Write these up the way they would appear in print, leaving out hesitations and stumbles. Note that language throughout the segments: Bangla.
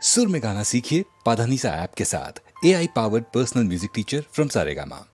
सुर में गाना सीखिए पाधानीसा ऐप के साथ। AI powered personal music teacher from Saregama.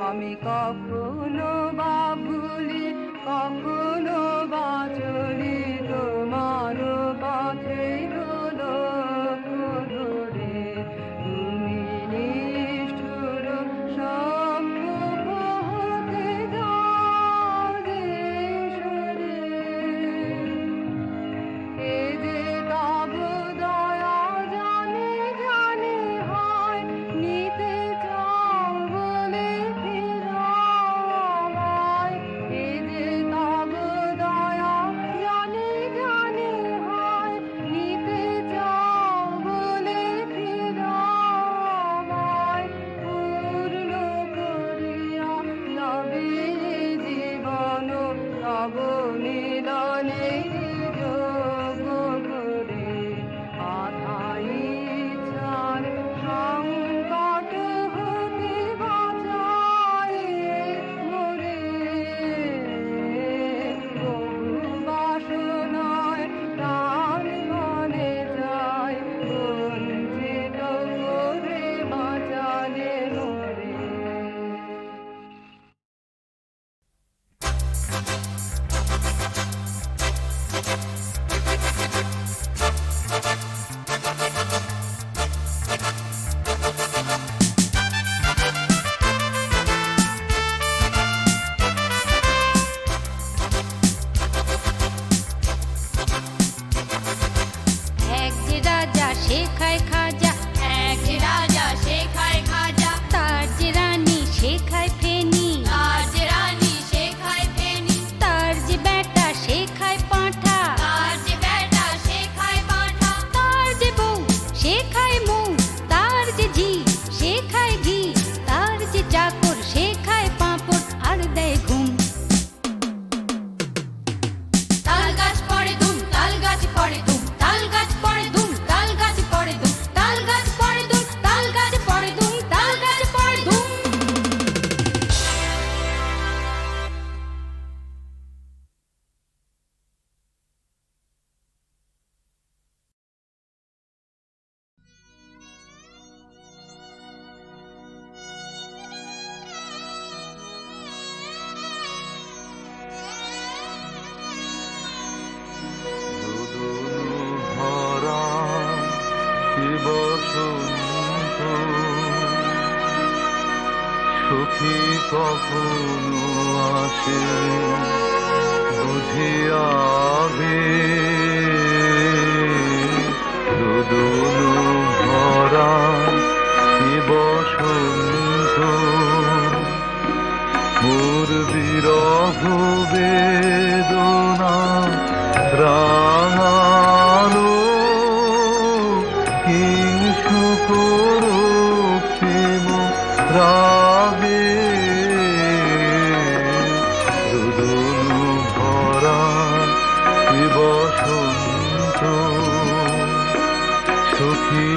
আমি কখনো বা ভুলি কখনো বা চলি তোমার পথে লক্ষ্য ধরে তুমি নিষ্ঠুর সম্মুখ হতে যাও যে সরে এ যে তব দয়া জানি জানি হয় নিতে চাও বলে সুখী কখনো আসে বুঝিয়াবে দুদুলু ভরা বসন্ত মোর বিরহ বেদনা রাঙা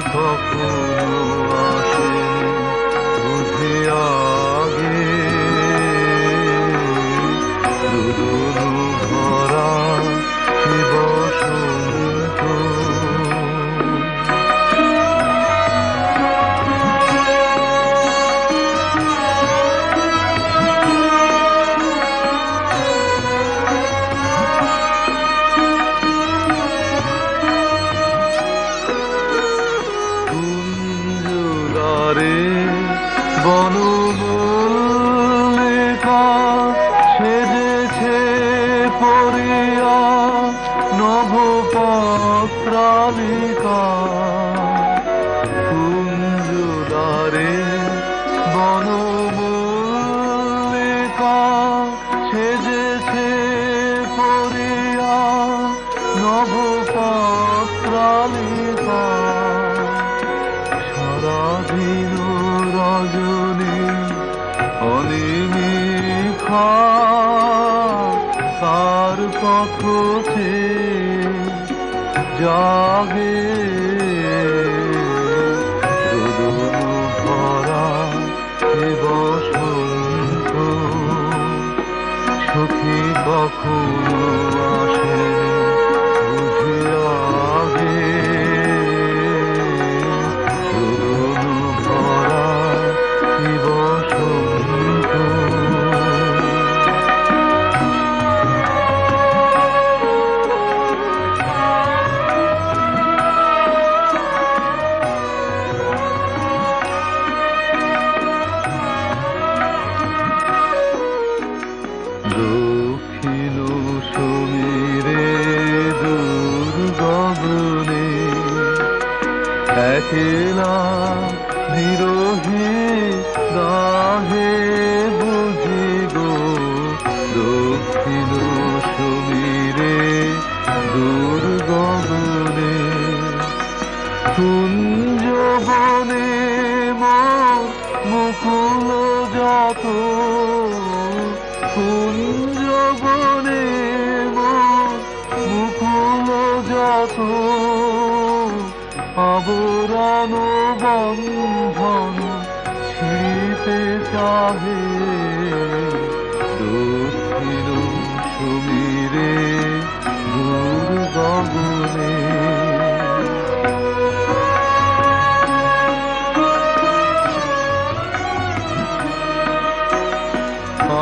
কখনো আসেনি বুঝি আগে দুদুলু ভরা এ বসন্ত কুঞ্জদারে বনমল্লিকা সেজেছে পরিয়া নভপত্রালিকা কুঞ্জদারে বনমল্লিকা সেজেছে পরিয়া নভপত্রালিকা সারাদিন রজনী অনিমিখা তার পথে জাগে দুদুলু ভরা এ বসন্ত সখী কখনো আসেনি বুঝি আগে দুদুলু ভরা এ বসন্ত দক্ষিণ সমীরে দূর গগনে একলা বিরোহী গাহে বুঝি গো দক্ষিণ সমীরে দূর গগনে কুঞ্জ বনে মুকুল যত কুঞ্জ বনে মুকুল যত আবরণ বন্ধন ছিঁড়িতে চাহে দক্ষিণ সমীরে দূর গগনে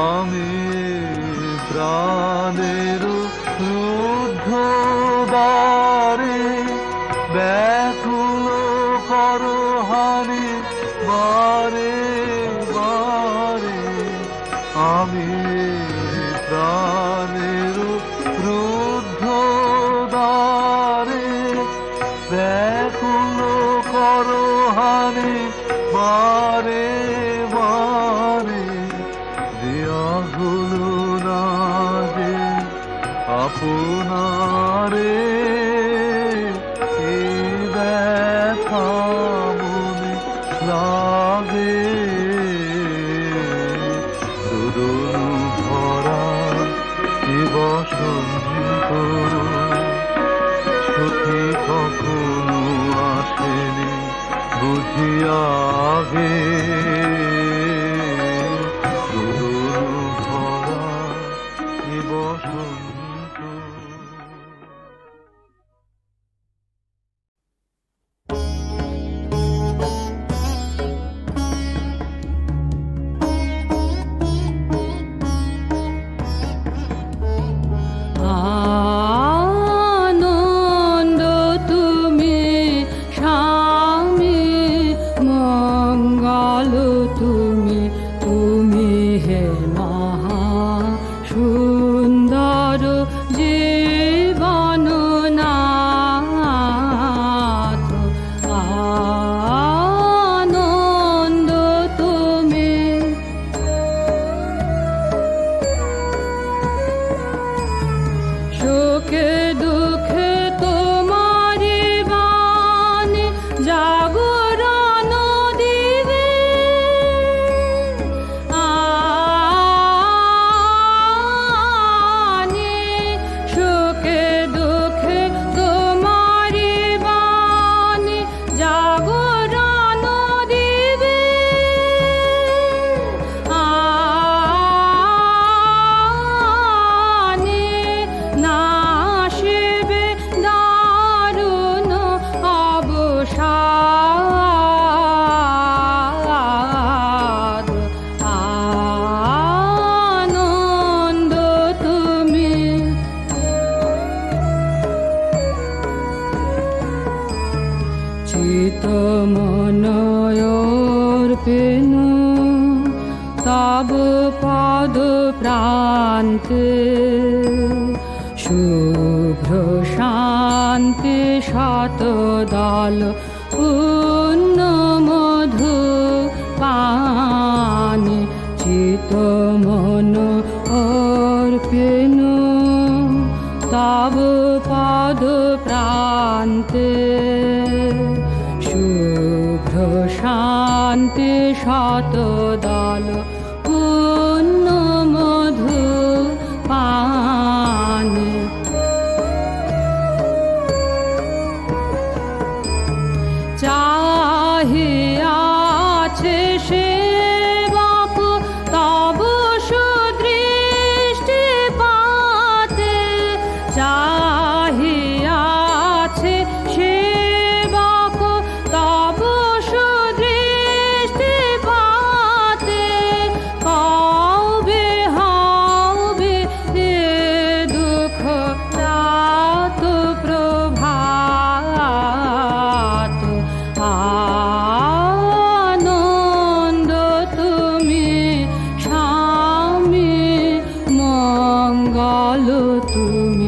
আমি প্রাণের রুদ্ধ দ্বারে ব্যাকুল করহানি বারে বারে আমি প্রাণের রুদ্ধ দ্বারে ব্যাকুল করহানি বারে বারে দেয়া হলো না যে আপনারে এই ব্যথা মনে লাগে দুদুলু ভরা এ বসন্ত সখী কখনো আসেনি বুঝি আগে দুদুলু ভরা এ বসন্ত আনন্দ তুমি স্বামী মঙ্গল চিতমনয়োর্পেনু তব পদ প্রান্তে শুভ্র শান্তি শতদল পুণ্য মধু পানে চিতমন অর্পেনু তব পদ প্রান্তে শুভ্র শান্তি শতদল পুণ্য মধু পানে চাহিয়াছে সেবক তব সুদৃষ্টি পাতে চাহিয়াছে সেবক তব সুদৃষ্টি পাতে কবে হবে এ দুঃখ রাত প্রভাত আনন্দ তুমি স্বামী মঙ্গল তুমি।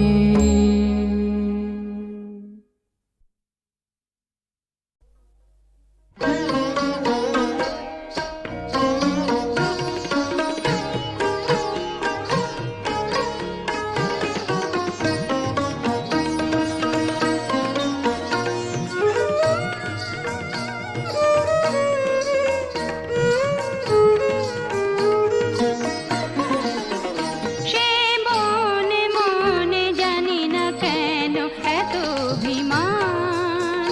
সে মনে মনে জানি না কেন এত অভিমান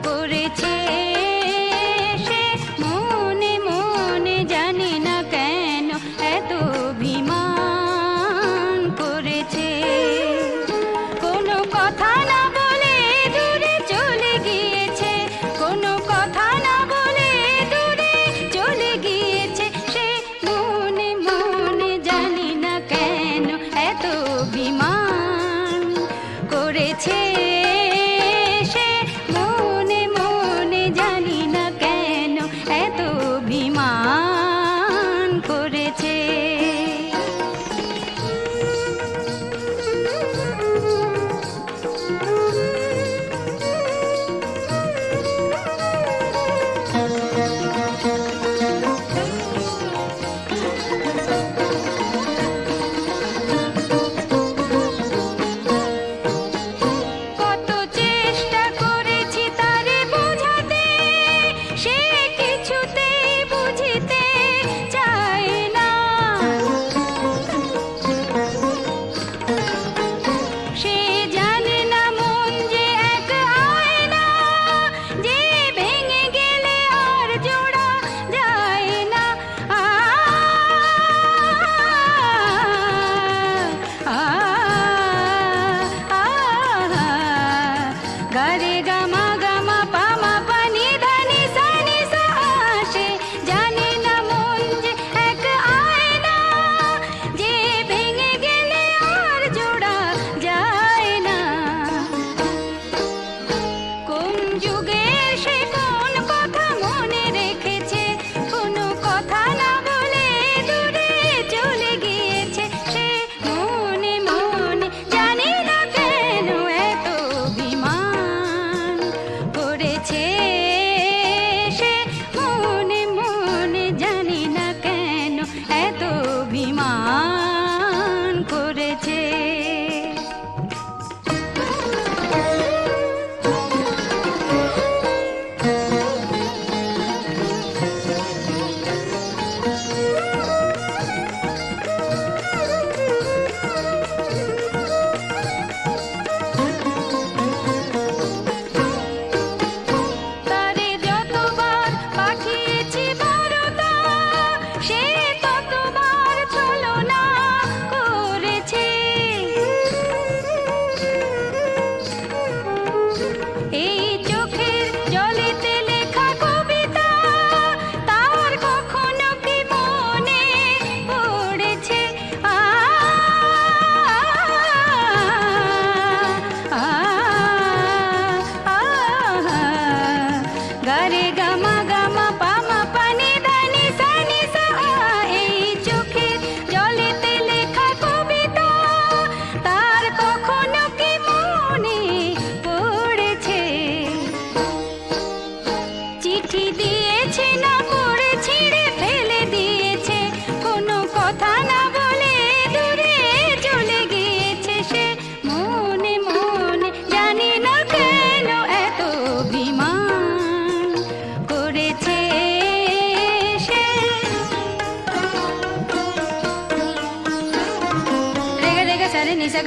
করেছে, সে মনে মনে জানি না কেন এত অভিমান করেছে। কোনো কথা না বলে দূরে চলে গিয়েছে, কোনো কথা না বলে দূরে চলে গিয়েছে, সে মনে মনে জানি না কেন এত অভিমান করেছে। সে মনে মনে জানি না কেন এত অভিমান করেছে।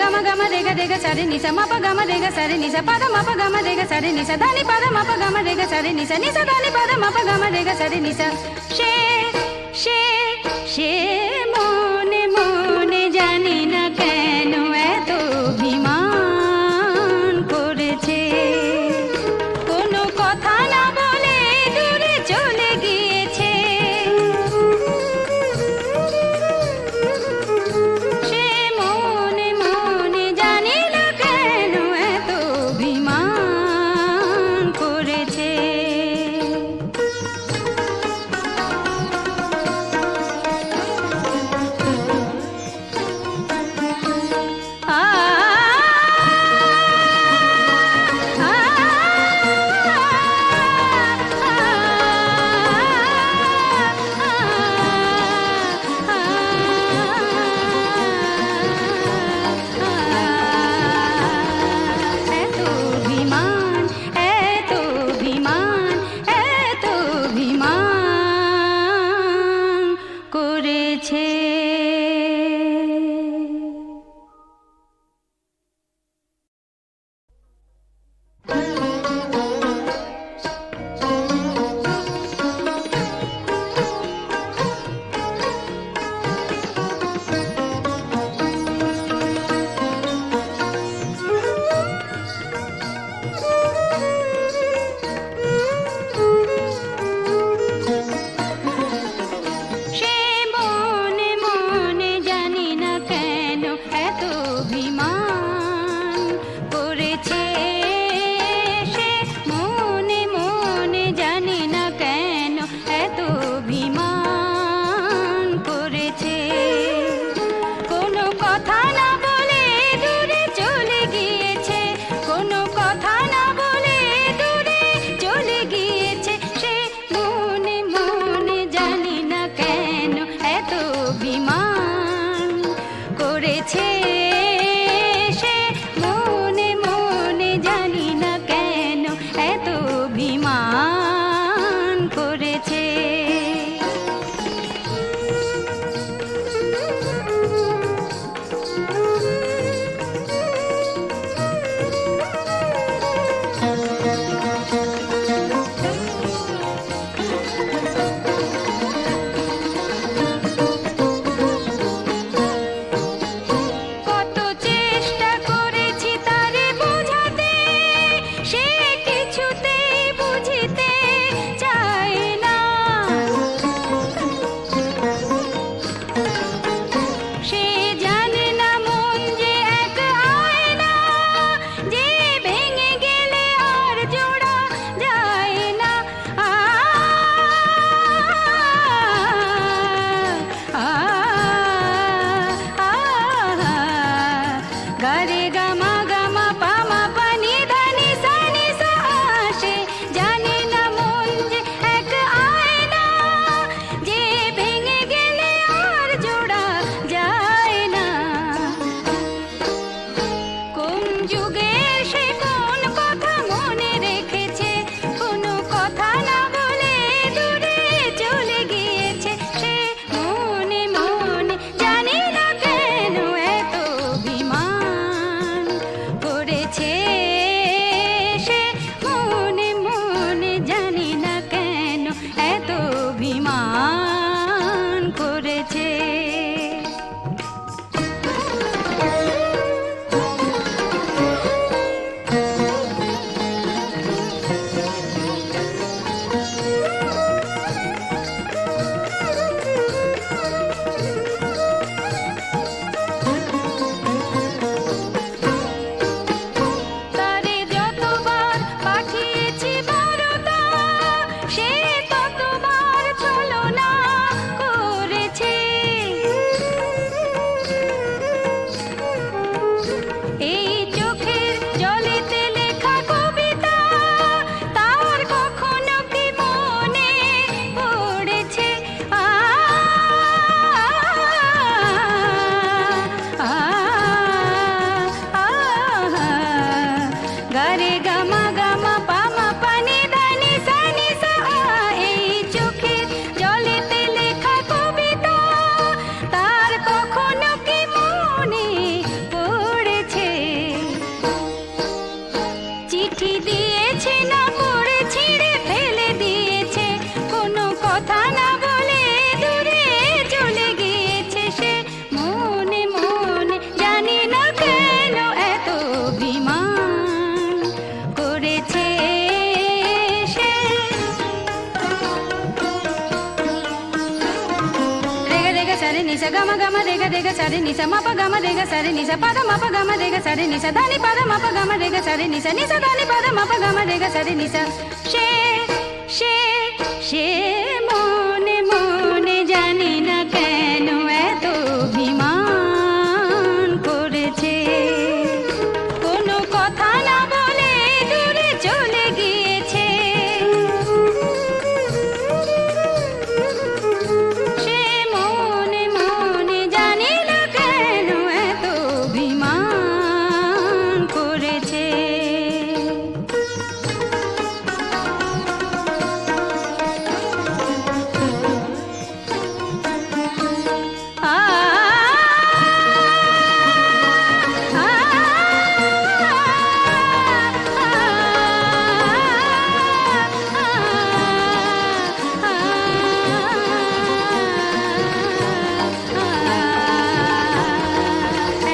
gama gama rega rega sare nisa ma pa gama rega sare nisa pa da ma pa gama rega sare nisa da ni pa da ma pa gama rega sare nisa nisa da ni pa da ma pa gama rega sare nisa she she she mone mone jani na keno eto অভিমান করেছে কোনো কথা না বলে দূরে চলে গিয়েছে সে মনে মনে জানি না কেন এত অভিমান করেছে এত অভিমান এত অভিমান এত অভিমান করেছে সে মনে মনে জানি না কেন এত অভিমান করেছে সে মনে মনে জানি না কেন এত অভিমান করেছে কোনো কথা না বলে দূরে চলে গিয়েছে কোনো কথা না বলে দূরে চলে গিয়েছে সে মনে মনে জানি না কেন এত অভিমান করেছে সে মনে মনে জানি না কেন এত অভিমান করেছে কত চেষ্টা করেছি তারে বোঝাতে সে কিছুতেই বুঝিতে চায় না সে জানে না মন যে এক আয়না যে ভেঙে গেলে আর জোড়া যায় না গারে গামা গামা পামা পানি ধানি সানি সে জানে না মন যে এক আয়না যে ভেঙে গেলে আর জোড়া যায় না কোন যুগে সে কোন কথা মনে রেখেছে কোনো কথা না বলে দূরে চলে গিয়েছে সে মনে মনে জানি না কেন এত অভিমান করেছে সে মনে মনে জানি না কেন এত অভিমান করেছে তারে যতবার পাঠিয়েছি বারতা সে ততবার ছলনা করেছে এই চোখের জলেতে লেখা কবিতা তার কখনো কি মনে পড়েছে গারে গামা গামা পামা পানি ধানি সানি সা এই চোখের জলেতে লেখা কবিতা তার কখনো কি মনে পড়েছে চিঠি দিয়েছে না পড়ে ছিঁড়ে ফেলে দিয়েছে, কোনো কথা না বলে দূরে চলে গিয়েছে সে। মনে মনে জানি না কেন এত অভিমান করেছে সে। রেগা রেগা সারে নিসা গামা গামা রেগা রেগা সারে নিসা মাপা গামা রেগা সারে নিসা পাদা মাপা গামা রেগা সারে নিসা ধানি পাদা মাপা গামা রেগা সারে নিসা নিসা ধানি পাদা মাপা গামা রেগা সারে নিসা। সে সে সে মনে মনে জানি না কেন এত অভিমান করেছে, কোনো কথা না বলে দূরে চলে গিয়েছে সে। মনে মনে জানি না কেন এত অভিমান করেছে।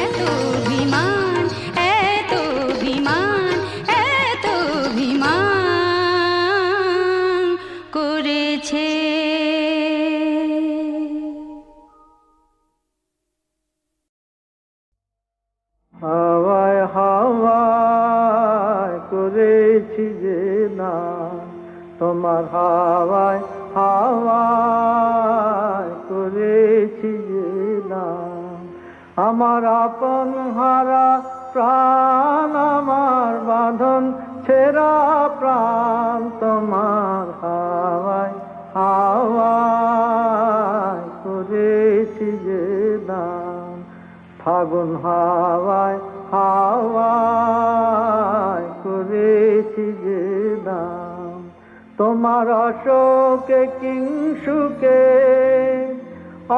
এত অভিমান এত অভিমান এত অভিমান করেছে। হাওয়ায় হাওয়ায় করেছি যে না, তোমার হাওয়ায় হাওয়ায় করেছি যে না। আমার আপন হারা প্রাণ, আমার বাঁধন ছেঁড়া প্রাণ, তোমার হাওয়ায় হাওয়ায় করেছি যে না। ফাগুন হাওয়ায় হাওয়ায় করেছি যে দাম, তোমার অশোকে কিংসুকে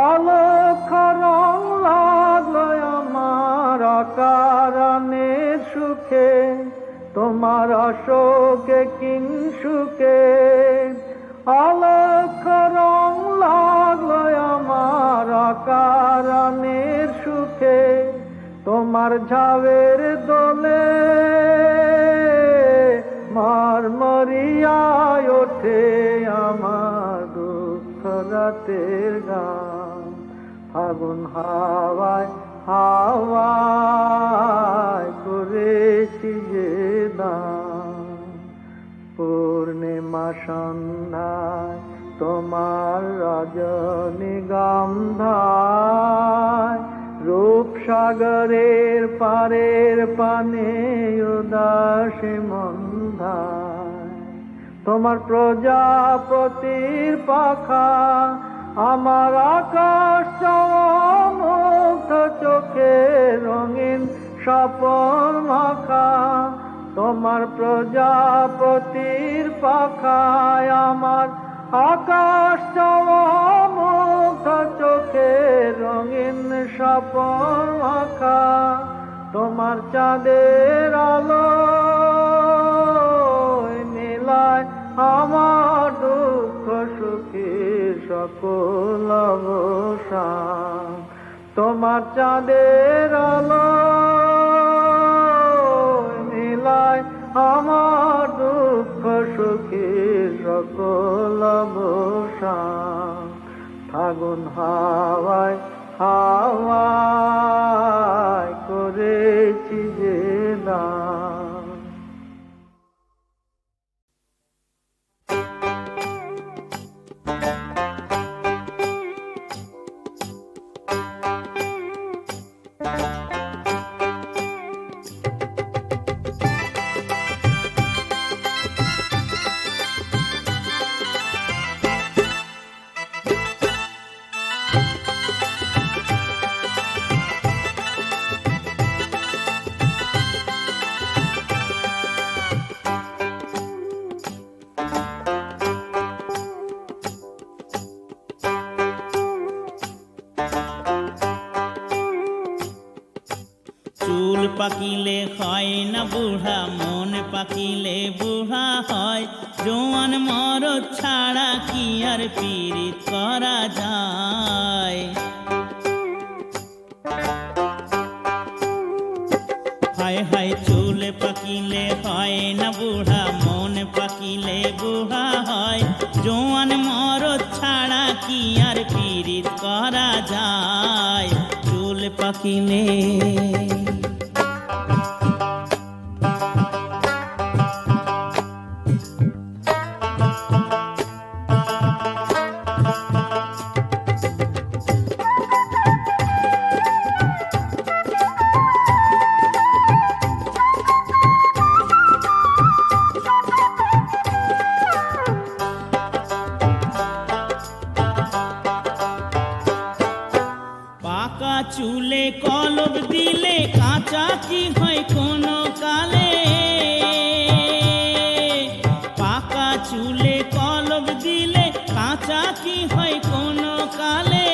অলক্ষ রং লাগলো আমার অকারণের সুখে। তোমার অশোকে কিংসুকে অলক্ষ রং লাগলো আমার অকারণের সুখে। তোমার ঝাবের দোলে মারমরিয়ায় ওঠে আমার দুঃখ রাতের গান। ফাগুন হাওয়ায় হাওয়ায় করেছি যে দান। পূর্ণিমা সন্ধ্যায় তোমার রজনী গন্ধায়, রূপসাগরের পারের পানে উদাসী মন্ধায়। তোমার প্রজাপতির পাখা আমার আকাশ মুগ্ধ চোখে রঙিন স্বপন মাখা। তোমার প্রজাপতির পাখায় আমার আকাশ মুগ্ধ চোখে রঙিন স্বপন মাখা। তোমার চাঁদের আলো নীলায় আমার দুঃখ সুখী সকল অবসান। তোমার চাঁদের আলো নীলায় আমার দুঃখ সুখী সকল অবসান। ফাগুন হাওয়ায় হাওয়ায় করেছি যে দান। চুল পাকিলে হয় না বুড়া, মন পাকিলে বুড়া হয়, জোয়ান মরদ ছাড়া কি আর পীড়িত করা যায়। হায় হায় চুল পাকিলে হয় না বুড়া, মন পাকিলে বুড়া হয়, জোয়ান মরদ ছাড়া কি আর পীড়িত করা যায়। চুল পাকিলে পাকা চুলে কলব দিলে কাঁচা কি হয় কোনো কালে, পাকা চুলে কলব দিলে কাঁচা কি হয় কোনো কালে,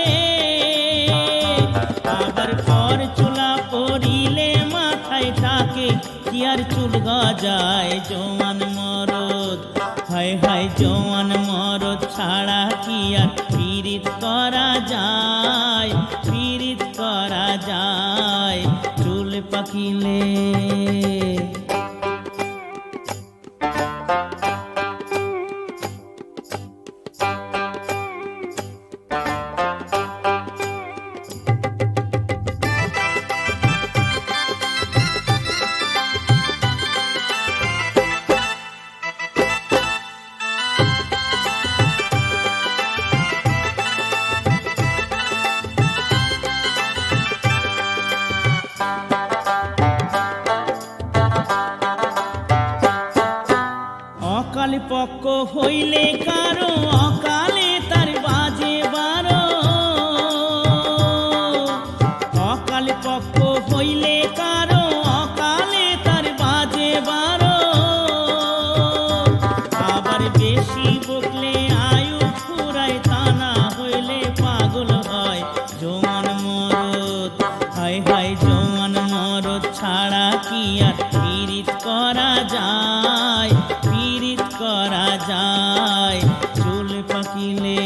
আবার পর চুলা পড়িলে মাথায় থাকে কি আর চুল গজায়। জোয়ান মরদ হায় হায় জোয়ান মরদ ছাড়া কি আর পীড়িত করা যায়, পীড়িত করা যায়। চুল পাকিলে অকাল পক্ষ হইলে কারো অকালে তার বাজে বারো, অকাল পক্ষ হইলে কারো অকালে তার বাজে বারো, আবার বেশি বকলে আয়ু ফুরায় তা না হইলে পাগল হয়। জোয়ান মরদ হায় হায় জোয়ান মরদ ছাড়া কি আর পীড়িত করা যায়, পীড়িত করা যায়। চুল পাকিলে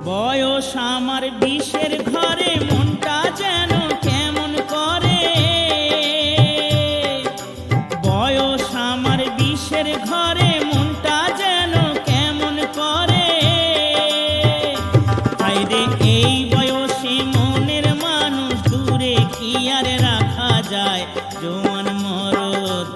বয়স আমার 20-এর ঘরে মনটা যেন কেমন করে, বয়স আমার 20-এর ঘরে মনটা যেন কেমন করে। হায়রে এই বয়সে মনের মানুষ দূরে কি আর রাখা যায়। জোয়ান মরদ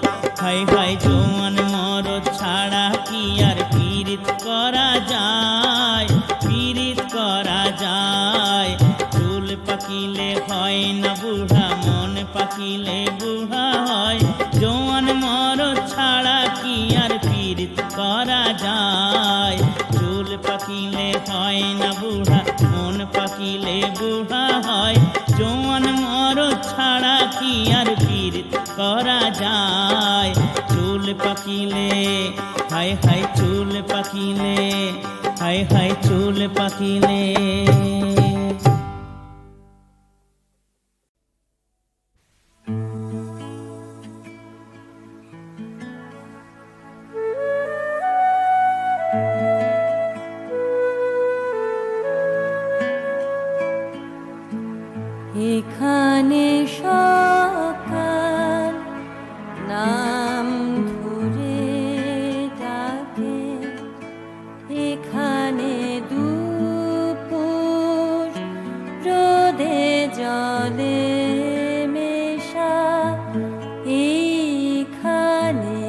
হায় হায় জোয়ান মরদ ছাড়া কি আর পীড়িত করা যায়, পীড়িত করা যায়। চুল পাকিলে হয় না বুড়া, মন পাকিলে বুড়া হয়, জোয়ান মরদ ছাড়া কি আর পীড়িত করা যায়। চুল পাকিলে হয় না বুড়া, মন পাকিলে বুড়া হয়, জোয়ান মরদ ছাড়া কি আর পীড়িত করা যায়। চুল পাকিলে হায় হায় চুল পাকিলে হায় হায় চুল পাকিলে। এখানে সকাল নাম ধরে ডাকে, এখানে দুপুর রোদে জলে মেশা, এইখানে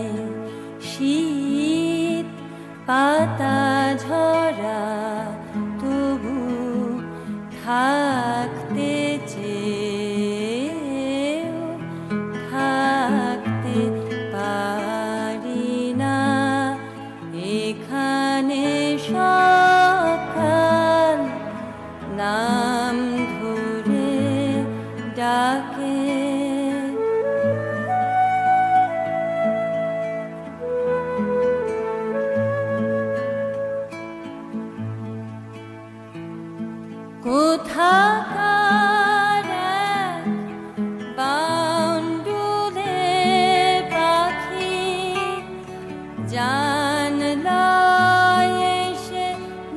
শীত পাতা ঝরা, তবু থাকতে চেয়েও থাকতে পারি না। এখানে এখানে সকাল নাম ধরে ডাকে, কোথাকার এক বাউন্ডুলে পাখি জানলায় এসে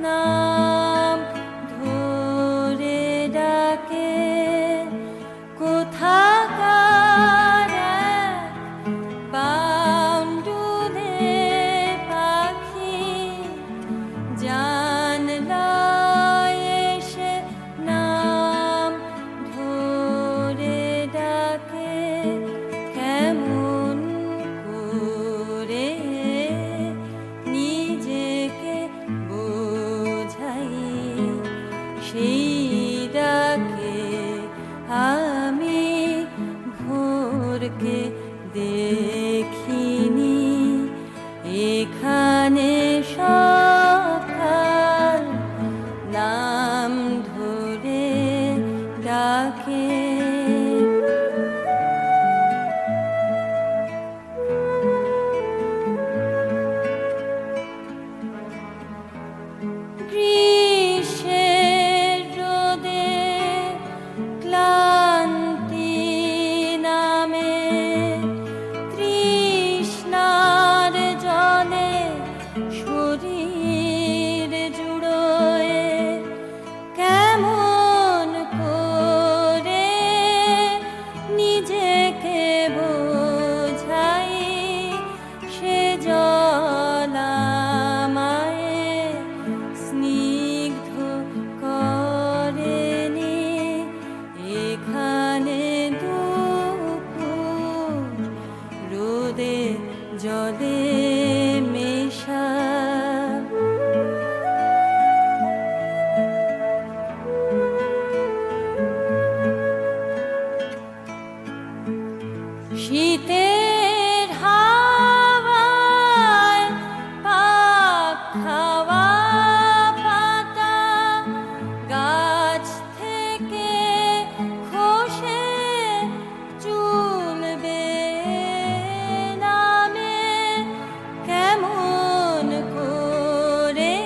নাম ধরে ডাকে, কোথাকার এক বাউন্ডুলে পাখি জানলায় এসে নাম ধরে ডাকে, কেমন করে নিজেকে বোঝাই সেই ডাকে আমি ভোরকে দেখিনি, এখানে সকাল নাম ধরে ডাকে। গ্রীষ্মের রোদে ক্লান্তি নামে, তৃষ্ণার জলে শরীর জুড়োয়, কেমন করে নিজেকে বোঝাই সে জল আমায় স্নিগ্ধ করেনি, এখানে দুপুর রোদে জলে মেশা, শীতের হাওয়ায় পাক খাওয়া পাতা গাছ থেকে খসে চুল বেয়ে নামে, কেমন করে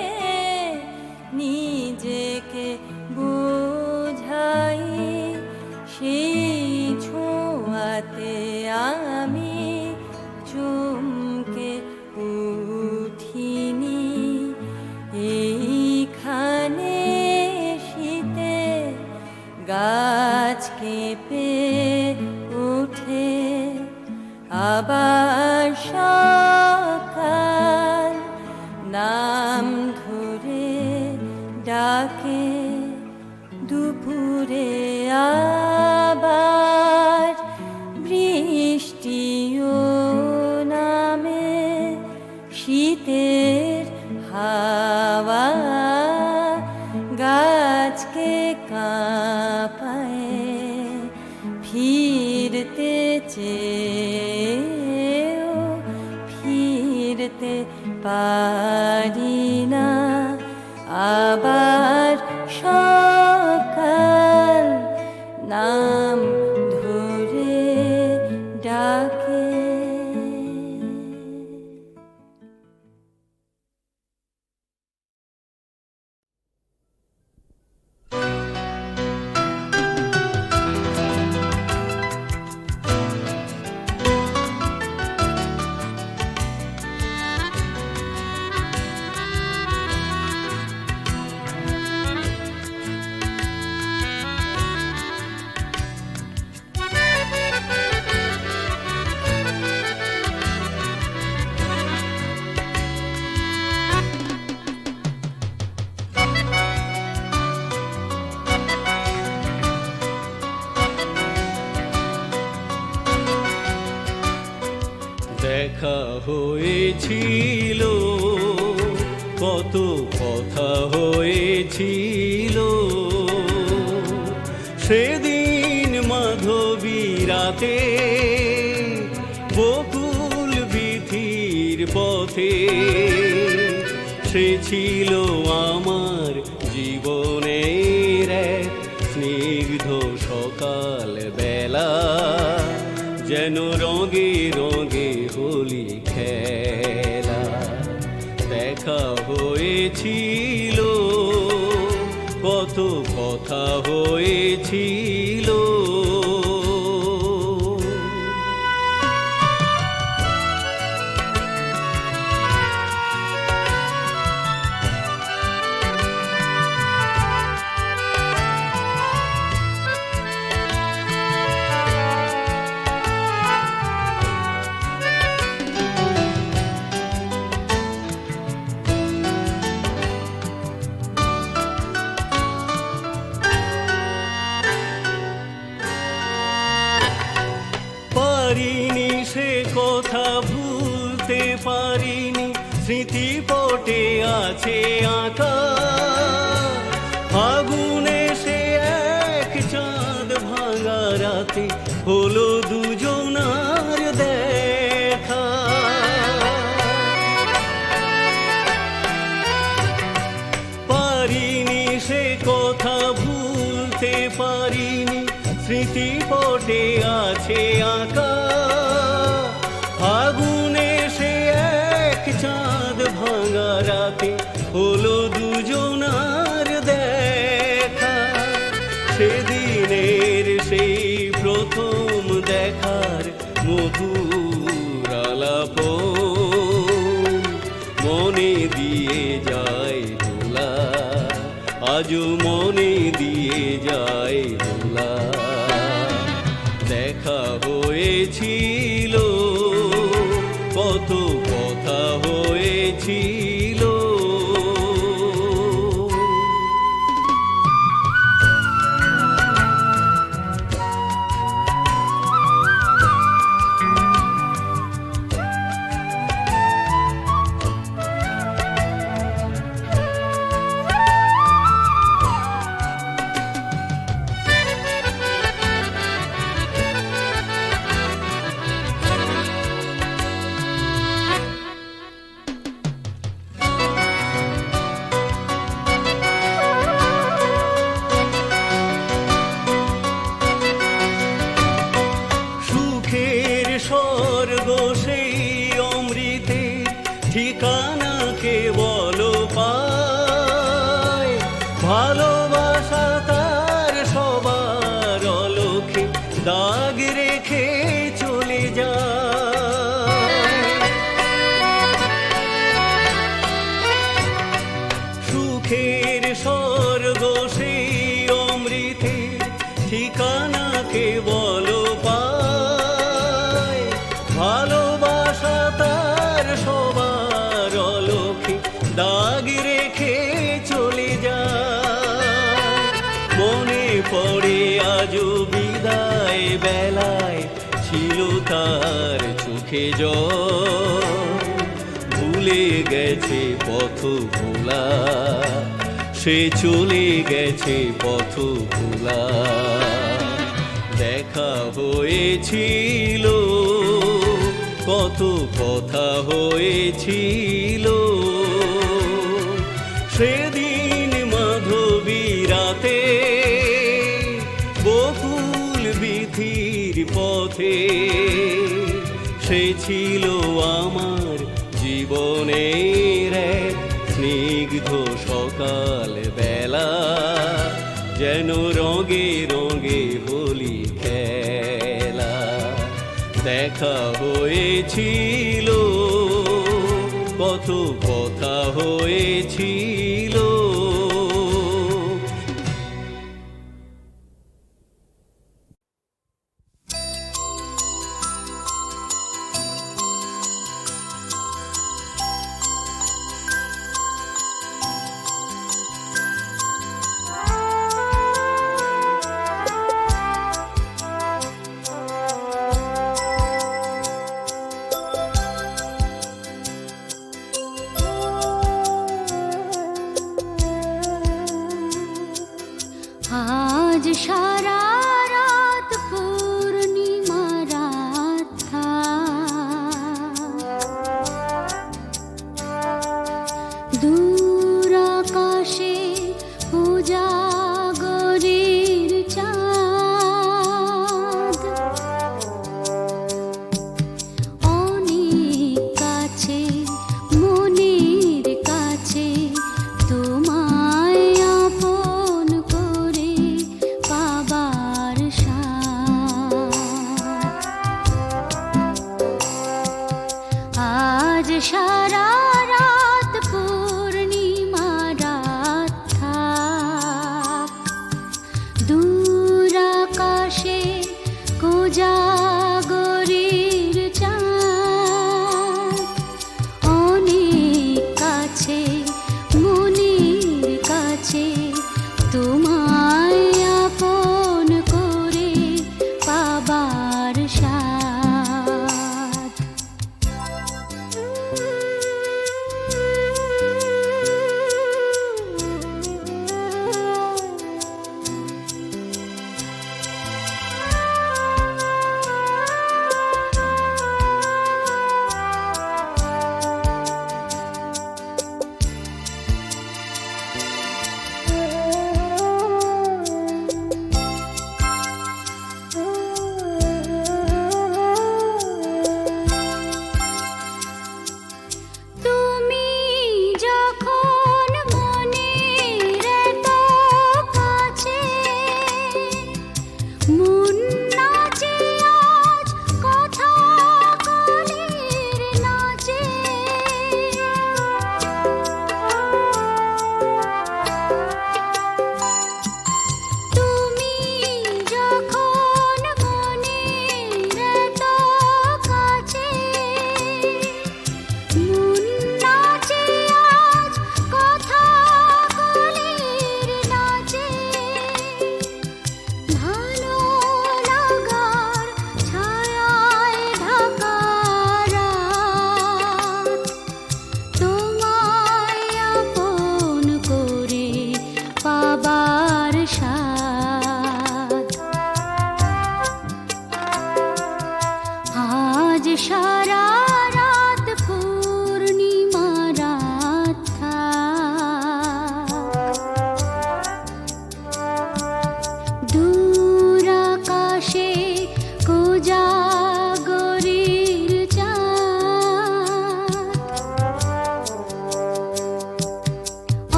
নিজেকে বোঝাই সেই ছোঁয়াতে আমি চমকে উঠিনি, এইখানে শীতে গাছ কেঁপে ওঠে, আবার সকাল নাম ধরে ডাকে, দুপুরে আবার বৃষ্টিও নামে, শীতের হাওয়া গাছকে কাঁপায়, ফিরতে চেয়েও ফিরতে পারি না, আবার সকাল নাম ধরে ডাকে। দেখা হয়েছিল, কত কথা হয়েছিল, সেদিন মাধবী রাতে বকুল বিথির পথে, সে ছিল আমার জীবনের এক স্নিগ্ধ সকাল বেলা, যেন রঙে রঙে হোলি খেলা। দেখা হয়েছিল, কত কথা হয়েছিল। পারিনি সে কথা ভুলতে পারিনি, স্মৃতিপটে আছে আঁকা। ফাগুনে সে এক চাঁদ ভাঙা রাতে হলো দুজনার দেখা। পারিনি সে কথা ভুলতে পারিনি, স্মৃতিপটে আছে আঁকা। ফাগুনে সে এক চাঁদ ভাঙা রাতে হলো দুজনার দেখা। সেদিনের সেই প্রথম দেখার মধুর আলাপন মনে দিয়ে যায় দোলা, আজও মনে দিয়ে যায় দোলা। দেখা হয়েছিল, কত কথা হয়েছিল। স্বর্গ সেই অমৃতের ঠিকানা কেবল পায়, ভালোবাসা তার সবার অলক্ষে দাগ রেখে চলে যায়। সুখের স্বর্গ সেই অমৃতের ঠিকানা কেবল পায়, ভালোবাসা তার সবার অলক্ষে দাগ রেখে চলে যায়। মনে পড়ে আজও বিদায় বেলায় ছিল তার চোখে জল, ভুলে গেছে পথ ভোলা, সে চলে গেছে পথ ভোলা। দেখা হয়েছিল, কত কথা হয়েছিল। সেদিন মাধবী রাতে বকুল বিথির পথে, সে ছিল আমার জীবনের এক স্নিগ্ধ সকাল বেলা, যেন রঙে রঙে হোলি খেলা। দেখা হয়েছিল, কত কথা হয়েছিল।